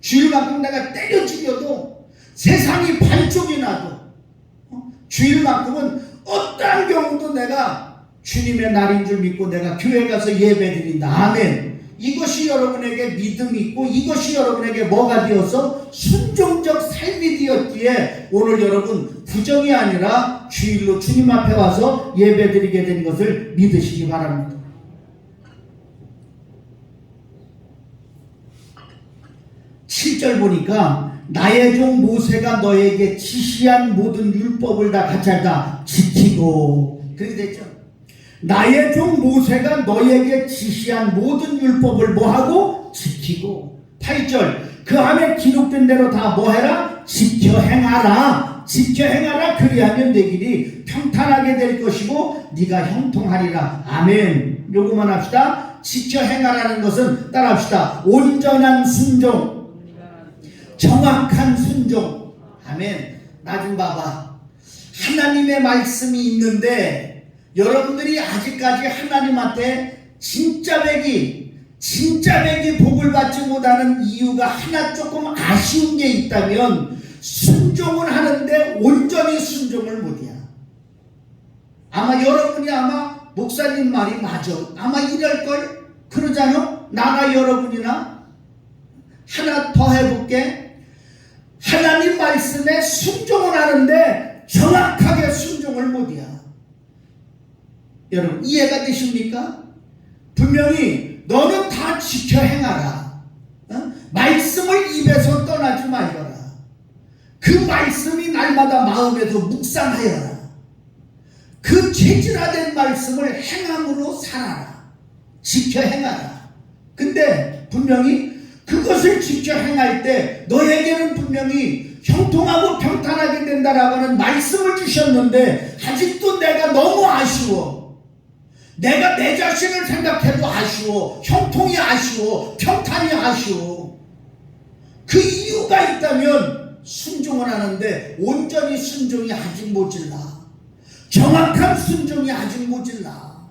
주일만큼 내가 때려 죽여도, 세상이 반쪽이 나도 주일만큼은 어떠한 경우도 내가 주님의 날인 줄 믿고 내가 교회 가서 예배 드린다. 아멘. 이것이 여러분에게 믿음이 있고 이것이 여러분에게 뭐가 되어서 순종적 삶이 되었기에 오늘 여러분 부정이 아니라 주일로 주님 앞에 와서 예배 드리게 된 것을 믿으시기 바랍니다. 7절 보니까 나의 종 모세가 너에게 지시한 모든 율법을 다 같이 다 지키고, 그렇게 됐죠. 나의 종 모세가 너에게 지시한 모든 율법을 뭐하고? 지키고. 8절 그 안에 기록된 대로 다 뭐해라? 지켜 행하라. 지켜 행하라. 그리하면 내 길이 평탄하게 될 것이고 네가 형통하리라. 아멘. 요거만 합시다. 지켜 행하라는 것은 따라합시다. 온전한 순종, 정확한 순종. 아멘. 나 좀 봐봐. 하나님의 말씀이 있는데 여러분들이 아직까지 하나님한테 진짜 배기, 진짜 내게 복을 받지 못하는 이유가 하나 조금 아쉬운 게 있다면 순종은 하는데 온전히 순종을 못해요. 아마 여러분이 아마 목사님 말이 맞아. 아마 이럴걸? 그러잖아? 나나 여러분이나? 하나 더 해볼게. 하나님 말씀에 순종을 하는데 정확하게 순종을 못해요. 여러분 이해가 되십니까? 분명히 너는 다 지켜 행하라. 말씀을 입에서 떠나지 말거라. 그 말씀이 날마다 마음에서 묵상하여라. 그 체질화된 말씀을 행함으로 살아라. 지켜 행하라. 근데 분명히 그것을 지켜 행할 때 너에게는 분명히 형통하고 평탄하게 된다라고 하는 말씀을 주셨는데 아직도 내가 너무 아쉬워. 내가 내 자신을 생각해도 아쉬워. 형통이 아쉬워. 평탄이 아쉬워. 그 이유가 있다면 순종을 하는데 온전히 순종이 아직 모질라. 정확한 순종이 아직 모질라.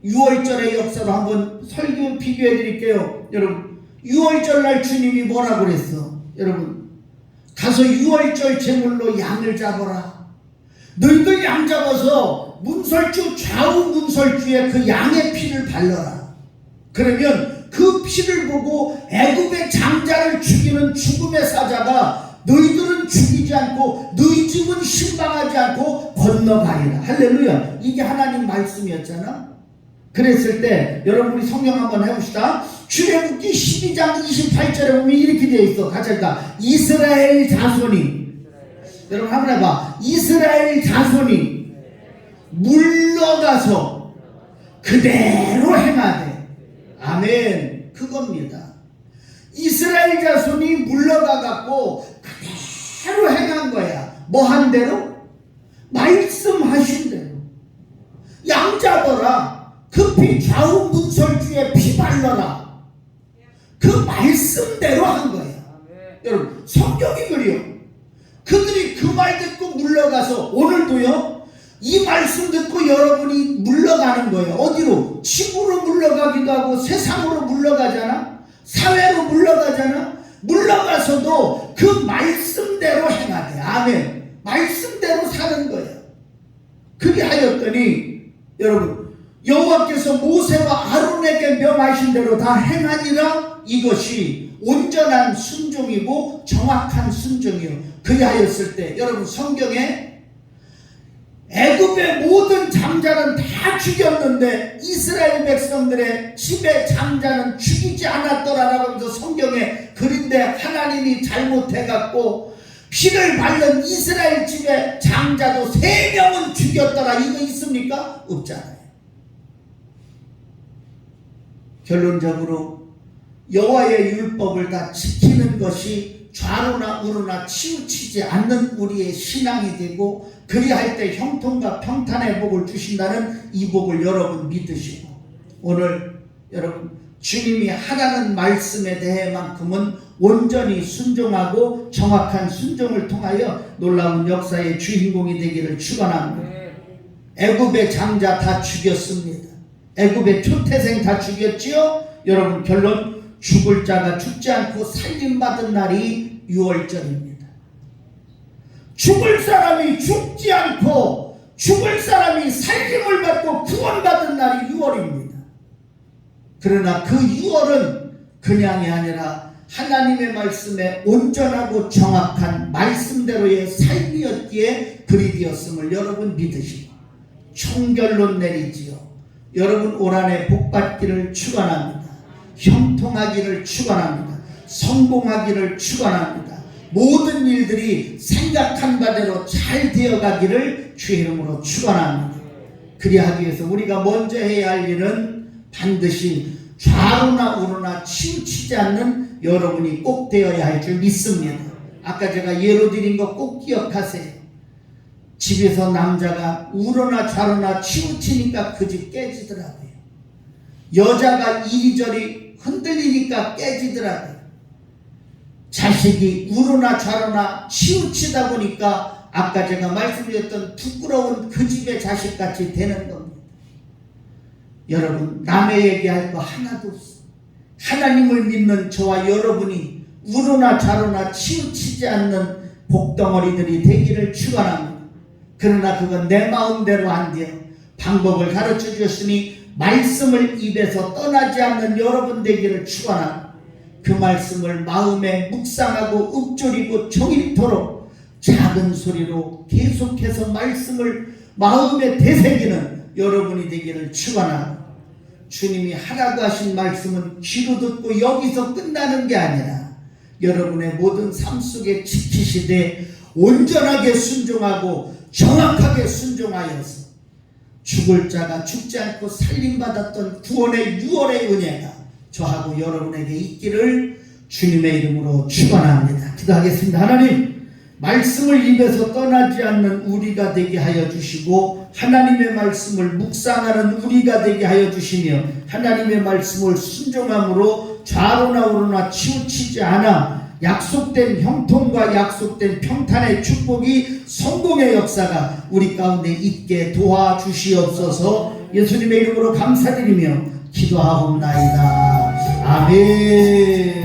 6월절의 역사로 한번 설교 비교해 드릴게요. 여러분 6월절 날 주님이 뭐라고 그랬어? 여러분 가서 6월절 제물로 양을 잡아라. 너희들 양 잡아서 문설주 좌우 문설주에 그 양의 피를 발라라. 그러면 그 피를 보고 애굽의 장자를 죽이는 죽음의 사자가 너희들은 죽이지 않고 너희 집은 신방하지 않고 건너가리라. 할렐루야. 이게 하나님 말씀이었잖아. 그랬을 때 여러분 우리 성경 한번 해봅시다. 출애굽기 12장 28절에 보면 이렇게 되어 있어. 같이 할까? 이스라엘 자손이 여러분 한번 해봐. 이스라엘 자손이 물러가서 그대로 행하되. 아멘. 그겁니다. 이스라엘 자손이 물러가 갖고 그대로 행한 거야. 뭐 한 대로? 말씀하신 대로. 양 잡아라. 급히 좌우 문설주에 피 발라라. 그 말씀대로 한 거야. 여러분 성경이 그래요. 그들이 그 말 듣고 물러가서 오늘도요 이 말씀 듣고 여러분이 물러가는 거예요. 어디로? 집으로 물러가기도 하고 세상으로 물러가잖아. 사회로 물러가잖아. 물러가서도 그 말씀대로 행하되. 아멘. 말씀대로 사는 거예요. 그리하였더니 여러분 여호와께서 모세와 아론에게 명하신 대로 다 행하니라. 이것이 온전한 순종이고 정확한 순종이요. 그리하였을 때 여러분 성경에 애굽의 모든 장자는 다 죽였는데 이스라엘 백성들의 집의 장자는 죽이지 않았더라라고 하면서 성경에 그런데 하나님이 잘못해갖고 피를 바른 이스라엘 집의 장자도 3명은 죽였더라. 이거 있습니까? 없잖아요. 결론적으로 여호와의 율법을 다 지키는 것이 좌로나 우로나 치우치지 않는 우리의 신앙이 되고 그리할 때 형통과 평탄의 복을 주신다는 이 복을 여러분 믿으시고 오늘 여러분 주님이 하라는 말씀에 대해만큼은 온전히 순종하고 정확한 순종을 통하여 놀라운 역사의 주인공이 되기를 축원합니다. 애굽의 장자 다 죽였습니다. 애굽의 초태생 다 죽였지요. 여러분 결론 죽을 자가 죽지 않고 살림받은 날이 6월절입니다. 죽을 사람이 죽지 않고 죽을 사람이 살림을 받고 구원받은 날이 6월입니다. 그러나 그 6월은 그냥이 아니라 하나님의 말씀에 온전하고 정확한 말씀대로의 삶이었기에 그리 되었음을 여러분 믿으시고 총결론 내리지요. 여러분 올 한해 복받기를 축원합니다. 형통하기를 축원합니다. 성공하기를 축원합니다. 모든 일들이 생각한 바대로 잘 되어가기를 주의 이름으로 축원합니다. 그리하기 위해서 우리가 먼저 해야 할 일은 반드시 좌로나 우로나 치우치지 않는 여러분이 꼭 되어야 할 줄 믿습니다. 아까 제가 예로 드린 거 꼭 기억하세요. 집에서 남자가 우로나 좌로나 치우치니까 그 집 깨지더라고요. 여자가 이리저리 흔들리니까 깨지더라고요. 자식이 우로나 좌로나 치우치다 보니까 아까 제가 말씀드렸던 부끄러운 그 집의 자식같이 되는 겁니다. 여러분 남의 얘기할 거 하나도 없어. 하나님을 믿는 저와 여러분이 우로나 좌로나 치우치지 않는 복덩어리들이 되기를 축원합니다. 그러나 그건 내 마음대로 안 돼요. 방법을 가르쳐 주셨으니 말씀을 입에서 떠나지 않는 여러분 되기를 축원합니다. 그 말씀을 마음에 묵상하고 읊조리고 종일토록 작은 소리로 계속해서 말씀을 마음에 되새기는 여러분이 되기를 축원합니다. 주님이 하라고 하신 말씀은 귀로 듣고 여기서 끝나는 게 아니라 여러분의 모든 삶 속에 지키시되 온전하게 순종하고 정확하게 순종하여서 죽을 자가 죽지 않고 살림받았던 구원의 유월의 은혜가 저하고 여러분에게 있기를 주님의 이름으로 축원합니다. 기도하겠습니다. 하나님, 말씀을 입에서 떠나지 않는 우리가 되게 하여 주시고 하나님의 말씀을 묵상하는 우리가 되게 하여 주시며 하나님의 말씀을 순종함으로 좌로나 우로나 치우치지 않아 약속된 형통과 약속된 평탄의 축복이 성공의 역사가 우리 가운데 있게 도와주시옵소서. 예수님의 이름으로 감사드리며 기도하옵나이다. 아멘.